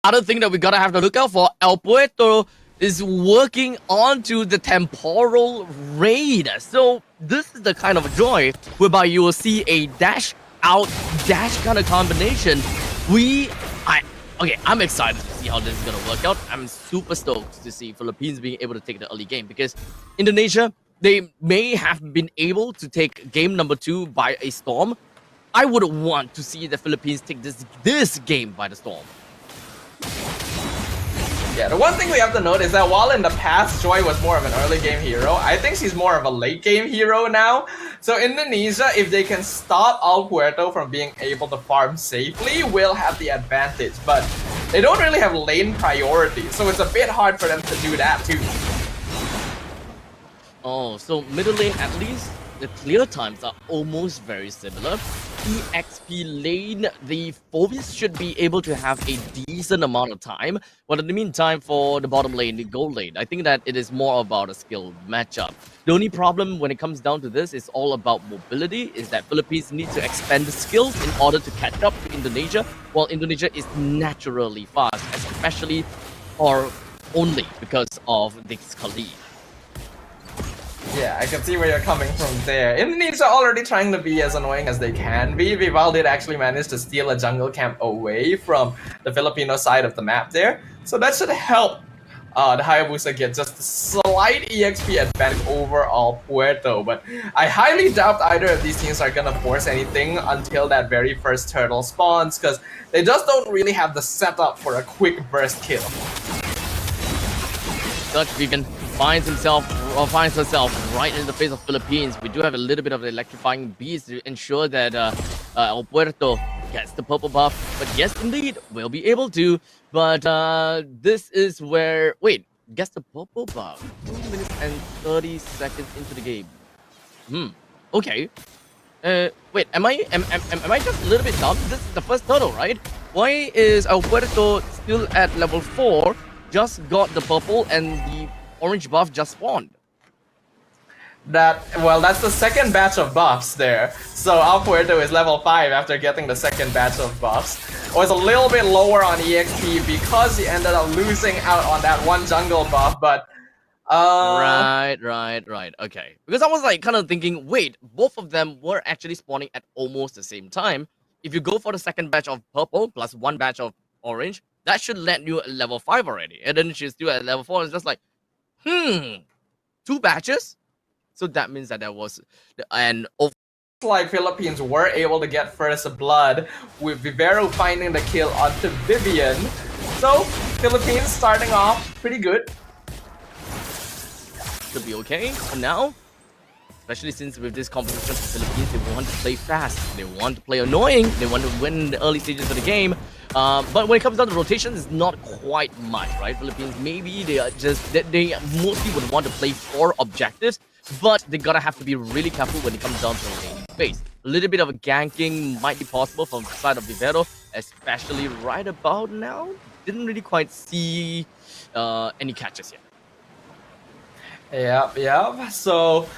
other thing that we gotta have to look out for, El Puerto is working onto the temporal raid. So this is the kind of joy whereby you will see a dash out, dash kind of combination. I'm excited to see how this is gonna work out. I'm super stoked to see Philippines being able to take the early game because Indonesia, they may have been able to take game number 2 by a storm. I would want to see the Philippines take this game by the storm. Yeah, the one thing we have to note is that while in the past Joy was more of an early game hero, I think she's more of a late game hero now. So Indonesia, if they can stop El Puerto from being able to farm safely, will have the advantage. But they don't really have lane priority, so it's a bit hard for them to do that too. Oh, so middle lane at least, the clear times are almost very similar. EXP lane, the Phobius should be able to have a decent amount of time. But in the meantime, for the bottom lane, the gold lane, I think that it is more about a skill matchup. The only problem when it comes down to this is all about mobility, is that Philippines need to expand the skills in order to catch up to Indonesia, while Indonesia is naturally fast, especially or only because of this Khalid. Yeah, I can see where you're coming from there. Indonesia already trying to be as annoying as they can be. Vival did actually manage to steal a jungle camp away from the Filipino side of the map there. So that should help the Hayabusa get just a slight EXP advantage over El Puerto. But I highly doubt either of these teams are gonna force anything until that very first turtle spawns, because they just don't really have the setup for a quick burst kill. Dutch Vegan finds herself right in the face of Philippines. We do have a little bit of the electrifying beast to ensure that El Puerto gets the purple buff. But yes, indeed, we'll be able to. But this is where... Wait, gets the purple buff. 2 minutes and 30 seconds into the game. Okay. Wait, am I just a little bit dumb? This is the first turtle, right? Why is El Puerto still at level 4? Just got the purple and the orange buff just spawned. That's the second batch of buffs there. So El Puerto is level 5 after getting the second batch of buffs. Was a little bit lower on EXP because he ended up losing out on that one jungle buff, but Right. Okay. Because I was like kind of thinking, wait, both of them were actually spawning at almost the same time. If you go for the second batch of purple plus one batch of orange, that should land you at level 5 already. And then she's still at level 4. It's just like, 2 batches? So that means that there was an over. Like Philippines were able to get first blood with Vivero finding the kill onto Vivian. So Philippines starting off pretty good. Should be okay for now. Especially since with this competition for Philippines, they want to play fast. They want to play annoying. They want to win in the early stages of the game. But when it comes down to rotations, it's not quite much, right? Philippines, maybe they are they mostly would want to play 4 objectives, but they gotta have to be really careful when it comes down to the lane phase. A little bit of a ganking might be possible from the side of Vivero, especially right about now. Didn't really quite see any catches yet. Yep. So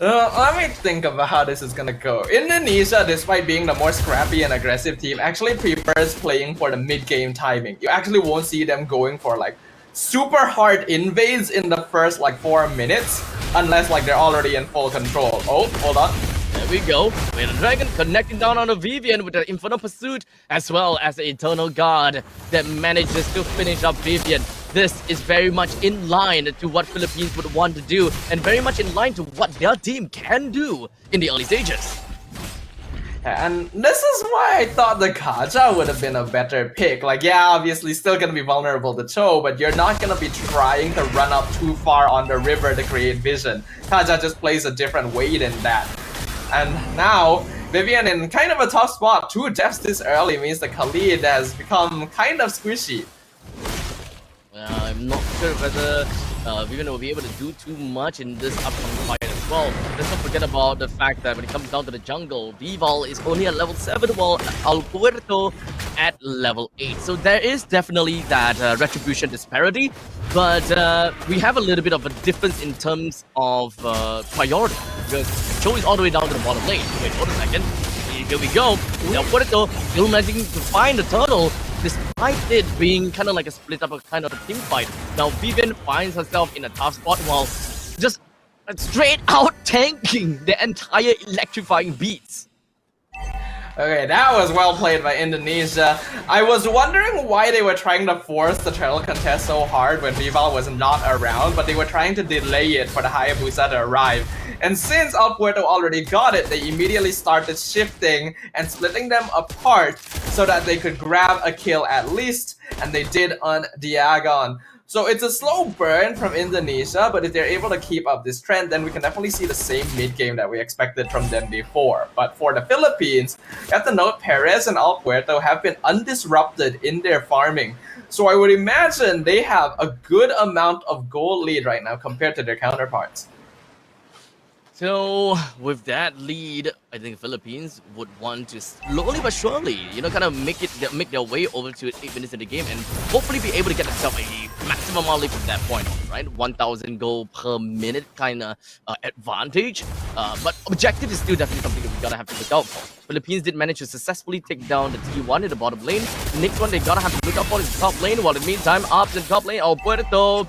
let me think about how this is gonna go. Indonesia, despite being the more scrappy and aggressive team, actually prefers playing for the mid-game timing. You actually won't see them going for like super hard invades in the first like 4 minutes, unless like they're already in full control. Oh, hold on. There we go. With the dragon connecting down on the Vivian with the Infernal Pursuit, as well as the Eternal Guard that manages to finish up Vivian. This is very much in line to what Philippines would want to do, and very much in line to what their team can do in the early stages. And this is why I thought the Kaja would have been a better pick. Like, yeah, obviously still gonna be vulnerable to Cho, but you're not gonna be trying to run up too far on the river to create vision. Kaja just plays a different weight in that. And now, Vivian in kind of a tough spot. 2 deaths this early means the Khalid has become kind of squishy. I'm not sure whether Vivian will be able to do too much in this upcoming fight as well. Let's not forget about the fact that when it comes down to the jungle, Vival is only at level 7 while El Puerto at level 8. So there is definitely that retribution disparity, but we have a little bit of a difference in terms of priority, because Cho is all the way down to the bottom lane. Wait, hold a second. Here we go. El Puerto still managing to find the turtle, despite it being kind of like a split up, a kind of a team fight. Now Vivian finds herself in a tough spot while just straight out tanking the entire electrifying beats. Okay, that was well played by Indonesia. I was wondering why they were trying to force the turtle contest so hard when Vival was not around, but they were trying to delay it for the Hayabusa to arrive. And since El Puerto already got it, they immediately started shifting and splitting them apart so that they could grab a kill at least, and they did on Diagon. So it's a slow burn from Indonesia, but if they're able to keep up this trend, then we can definitely see the same mid-game that we expected from them before. But for the Philippines, you have to note Perez and El Puerto have been undisrupted in their farming. So I would imagine they have a good amount of gold lead right now compared to their counterparts. So with that lead, I think the Philippines would want to slowly but surely, kind of make their way over to 8 minutes in the game and hopefully be able to get themselves a maximum amount lead from that point on, right? 1,000 gold per minute kind of advantage. But objective is still definitely something that we gotta have to look out for. Philippines did manage to successfully take down the T1 in the bottom lane. The next one they gotta have to look out for is the top lane, while in the meantime, up in top lane, El Puerto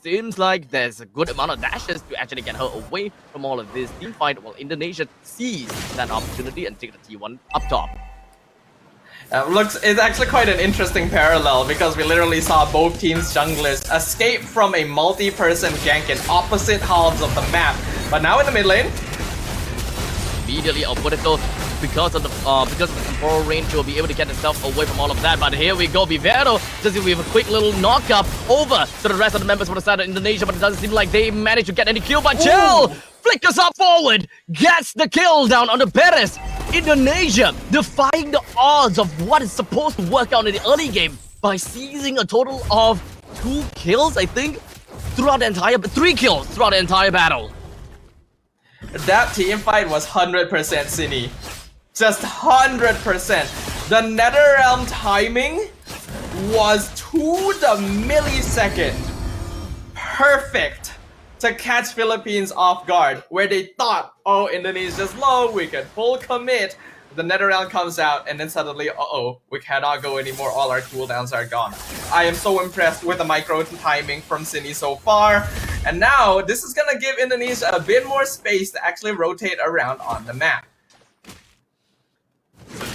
seems like there's a good amount of dashes to actually get her away from all of this team fight, while Indonesia sees that opportunity and take the T1 up top. It's actually quite an interesting parallel because we literally saw both teams' junglers escape from a multi-person gank in opposite halves of the map. But now in the mid lane, immediately El Puerto, because of the temporal range, will be able to get himself away from all of that. But here we go, Vivero does it with a quick little knock-up over to the rest of the members for the side of Indonesia, but it doesn't seem like they managed to get any kill. But Chill flickers up forward, gets the kill down on the Perez. Indonesia defying the odds of what is supposed to work out in the early game by seizing a total of 2 kills, I think, throughout the entire 3 kills throughout the entire battle. that team fight was 100% Cine. Just 100%. The NetherRealm timing was to the millisecond perfect to catch Philippines off guard, where they thought, oh, Indonesia's low, we can full commit. The NetherRealm comes out, and then suddenly, uh-oh, we cannot go anymore, all our cooldowns are gone. I am so impressed with the micro timing from Cine so far, and now this is gonna give Indonesia a bit more space to actually rotate around on the map.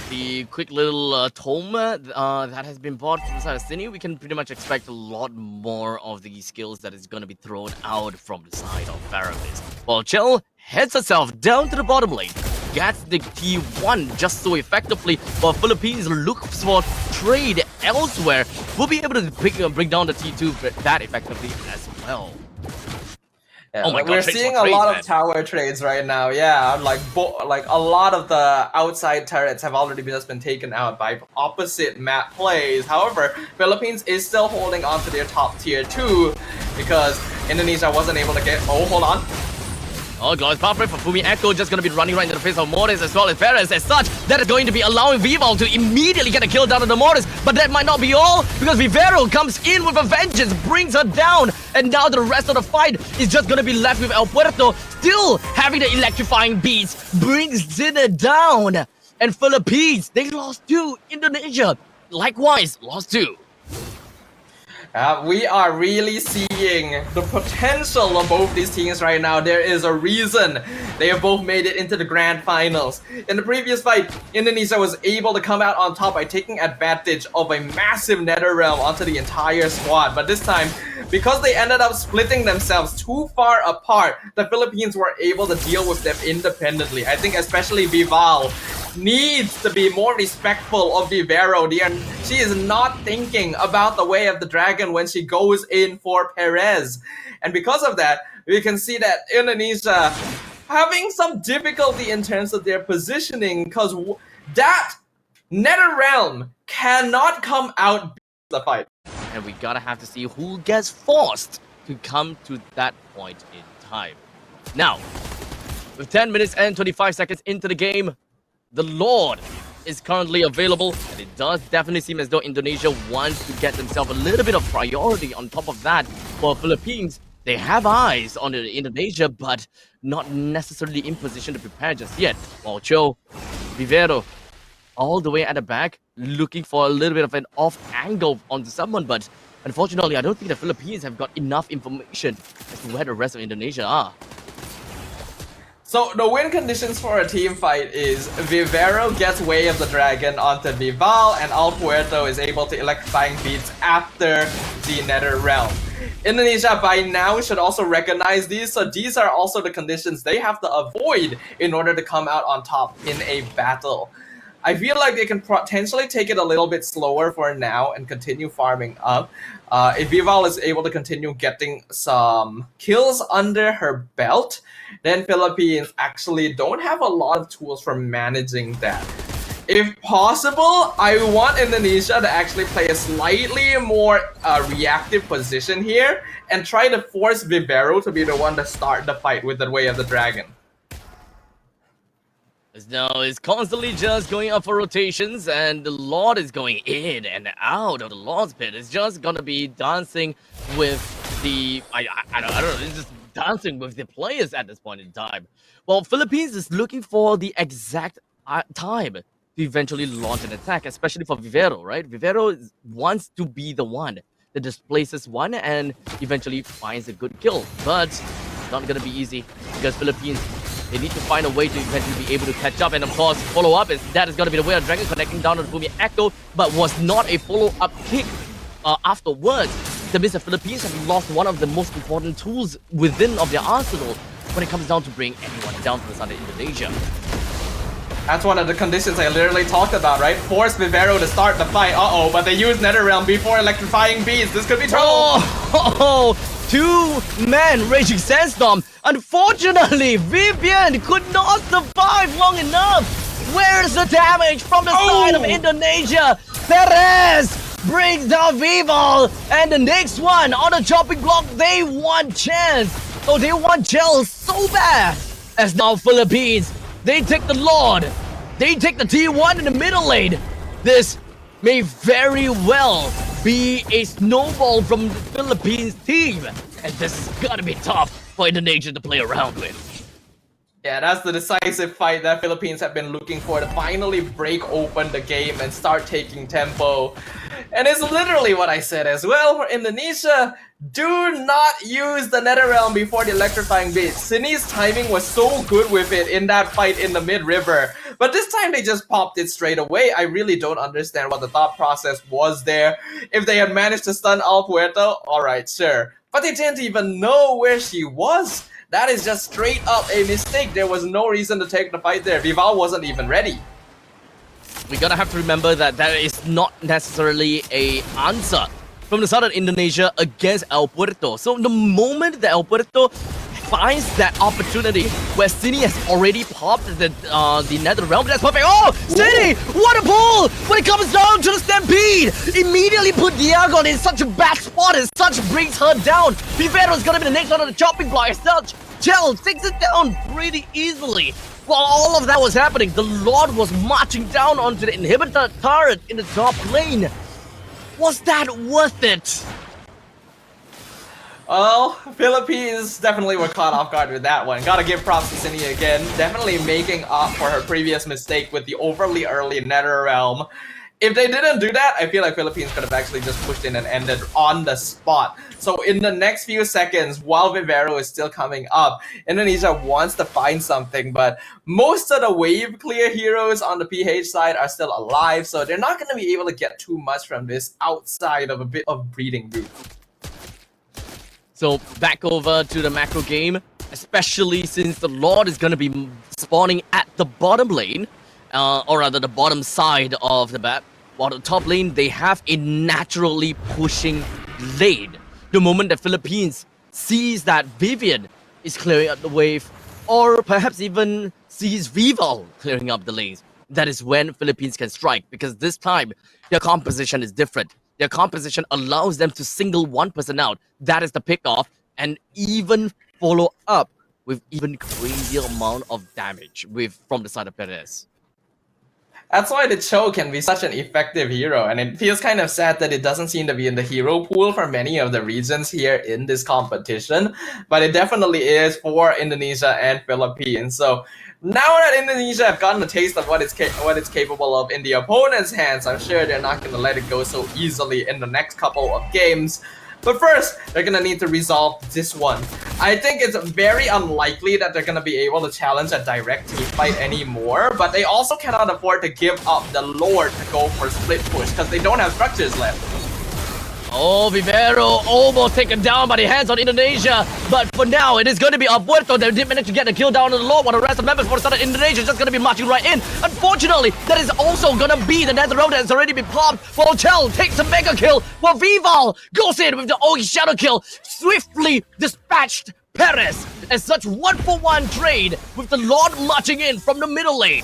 The quick little tome that has been bought from the side of Cine, we can pretty much expect a lot more of the skills that is going to be thrown out from the side of Faramis. While Chell heads herself down to the bottom lane, gets the T1 just so effectively, while Philippines looks for trade elsewhere, we'll be able to bring down the T2 that effectively as well. Yeah, oh my God, we're seeing a lot of tower trades right now. Yeah, like a lot of the outside turrets have already just been taken out by opposite map plays. However, Philippines is still holding on to their top tier 2 because Indonesia wasn't able to get. Oh, hold on. Oh, glorious power from Fumi Echo just going to be running right into the face of Mortis as well as Perez. As such, that is going to be allowing Vival to immediately get a kill down on the Mortis. But that might not be all, because Vivero comes in with a vengeance, brings her down. And now the rest of the fight is just going to be left with El Puerto still having the electrifying beats, brings Zinner down. And Philippines, they lost 2. Indonesia, likewise, lost 2. We are really seeing the potential of both these teams right now. There is a reason they have both made it into the grand finals. In the previous fight, Indonesia was able to come out on top by taking advantage of a massive NetherRealm onto the entire squad. But this time, because they ended up splitting themselves too far apart, the Philippines were able to deal with them independently. I think especially Vival needs to be more respectful of Vivero. She is not thinking about the way of the dragon when she goes in for Perez. And because of that, we can see that Indonesia having some difficulty in terms of their positioning, because that NetherRealm cannot come out the fight. And we gotta have to see who gets forced to come to that point in time. Now, with 10 minutes and 25 seconds into the game, the Lord is currently available, and it does definitely seem as though Indonesia wants to get themselves a little bit of priority on top of that. For Philippines, they have eyes on Indonesia, but not necessarily in position to prepare just yet. While Cho, Vivero, all the way at the back, looking for a little bit of an off angle onto someone, but unfortunately, I don't think the Philippines have got enough information as to where the rest of Indonesia are. So the win conditions for a team fight is Vivero gets Way of the Dragon onto Vival, and El Puerto is able to electrifying beats after the Nether Realm. Indonesia by now should also recognize these, so these are also the conditions they have to avoid in order to come out on top in a battle. I feel like they can potentially take it a little bit slower for now and continue farming up. If Vival is able to continue getting some kills under her belt, then Philippines actually don't have a lot of tools for managing that. If possible, I want Indonesia to actually play a slightly more reactive position here and try to force Vivero to be the one to start the fight with the Way of the Dragon. Now it's constantly just going up for rotations, and the Lord is going in and out of the Lord's pit. It's just gonna be dancing with the I don't know. It's just dancing with the players at this point in time. Well, Philippines is looking for the exact time to eventually launch an attack, especially for Vivero, right? Vivero wants to be the one that displaces one and eventually finds a good kill, but it's not gonna be easy because Philippines, they need to find a way to eventually be able to catch up, and of course, follow-up is that is going to be the Way of Dragon connecting down on the Bumi Echo, but was not a follow-up kick afterwards. That means the Philippines have lost one of the most important tools within of their arsenal when it comes down to bring anyone down to the side of Indonesia. That's one of the conditions I literally talked about, right? Force Vivero to start the fight. Uh-oh, but they use Netherrealm before electrifying beats. This could be trouble. Oh, two-man Raging Sandstorm. Unfortunately, Vivian could not survive long enough. Where's the damage from the side of Indonesia? Perez brings down Vival, and the next one on the chopping block, they want chance. Oh, they want gel so bad. As now Philippines, they take the Lord. They take the T1 in the middle lane. This may very well be a snowball from the Philippines team. And this is gonna be tough for Indonesia to play around with. Yeah, that's the decisive fight that Philippines have been looking for, to finally break open the game and start taking tempo. And it's literally what I said as well for Indonesia. Do not use the Netherrealm before the electrifying beat. Sini's timing was so good with it in that fight in the mid-river. But this time they just popped it straight away. I really don't understand what the thought process was there. If they had managed to stun El Puerto, alright, sure. But they didn't even know where she was. That is just straight up a mistake. There was no reason to take the fight there. Vival wasn't even ready. We gotta have to remember that that is not necessarily a answer from the side of Indonesia against El Puerto. So the moment that El Puerto finds that opportunity where Cine has already popped the Nether Realm, that's perfect. Oh, Cine, what a pull! When it comes down to the Stampede, immediately put Diagon in such a bad spot and such brings her down. Vivero is gonna be the next one on the chopping block as such. Chell takes it down pretty easily. While all of that was happening, the Lord was marching down onto the inhibitor turret in the top lane. Was that worth it? Well, Philippines definitely were caught off guard with that one. Gotta give props to Cindy again. Definitely making up for her previous mistake with the overly early Nether Realm. If they didn't do that, I feel like Philippines could have actually just pushed in and ended on the spot. So in the next few seconds, while Vivero is still coming up, Indonesia wants to find something, but most of the wave clear heroes on the PH side are still alive, so they're not going to be able to get too much from this outside of a bit of breeding booth. So back over to the macro game, especially since the Lord is going to be spawning at the bottom lane, or rather the bottom side of the map. While the top lane, they have a naturally pushing lane. The moment that Philippines sees that Vivian is clearing up the wave, or perhaps even sees Vival clearing up the lanes, that is when Philippines can strike, because this time their composition is different. Their composition allows them to single one person out. That is the pickoff, and even follow up with even crazier amount of damage from the side of Perez. That's why the Cho can be such an effective hero, and it feels kind of sad that it doesn't seem to be in the hero pool for many of the regions here in this competition, but it definitely is for Indonesia and Philippines. So Now that Indonesia have gotten a taste of what it's capable of in the opponent's hands, I'm sure they're not going to let it go so easily in the next couple of games. But first, they're gonna need to resolve this one. I think it's very unlikely that they're gonna be able to challenge a direct team fight anymore, but they also cannot afford to give up the Lord to go for split push because they don't have structures left. Oh, Vivero almost taken down by the hands on Indonesia. But for now, it is going to be Puerto that did manage to get the kill down on the Lord, while the rest of the members for the side of Indonesia is just going to be marching right in. Unfortunately, that is also going to be the Nether Road that has already been popped. Voltel takes a mega kill, while Vival goes in with the OE shadow kill, swiftly dispatched Perez. As such, 1-for-1 trade with the Lord marching in from the middle lane.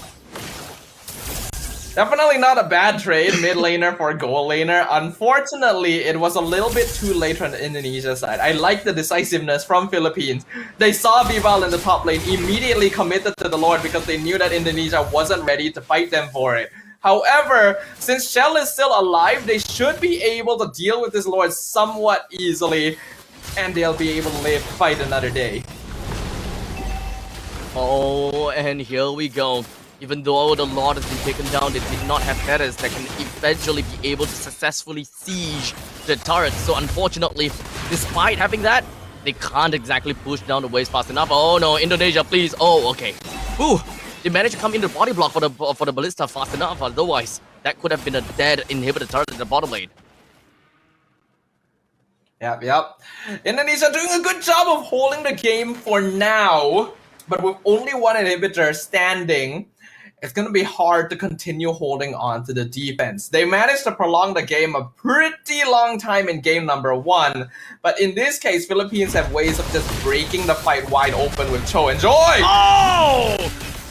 Definitely not a bad trade, mid laner for goal laner. Unfortunately, it was a little bit too late on the Indonesia side. I like the decisiveness from Philippines. They saw Vival in the top lane, immediately committed to the Lord because they knew that Indonesia wasn't ready to fight them for it. However, since Shell is still alive, they should be able to deal with this Lord somewhat easily, and they'll be able to fight another day. Oh, and here we go. Even though the Lord has been taken down, they did not have Perez that can eventually be able to successfully siege the turrets. So unfortunately, despite having that, they can't exactly push down the waves fast enough. Oh no, Indonesia, please. Oh, okay. Ooh, they managed to come into the body block for the ballista fast enough. Otherwise, that could have been a dead inhibitor turret in the bottom lane. Yep. Indonesia doing a good job of holding the game for now, but with only one inhibitor standing, it's going to be hard to continue holding on to the defense. They managed to prolong the game a pretty long time in game number 1, but in this case, Philippines have ways of just breaking the fight wide open with Cho and Joy. Oh!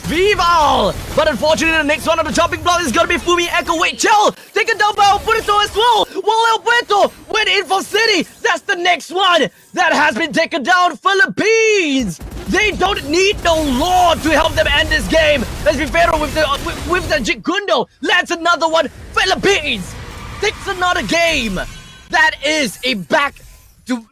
Vival! But unfortunately, the next one on the chopping block is going to be Fumi Echo. Wait, Chell! Taken down by El Puerto as well! While El Puerto went in for City! That's the next one that has been taken down. Philippines! They don't need no Lord to help them end this game. Let's be fair with the Jigundo. Lands another one. Philippines takes another game. That is a back to...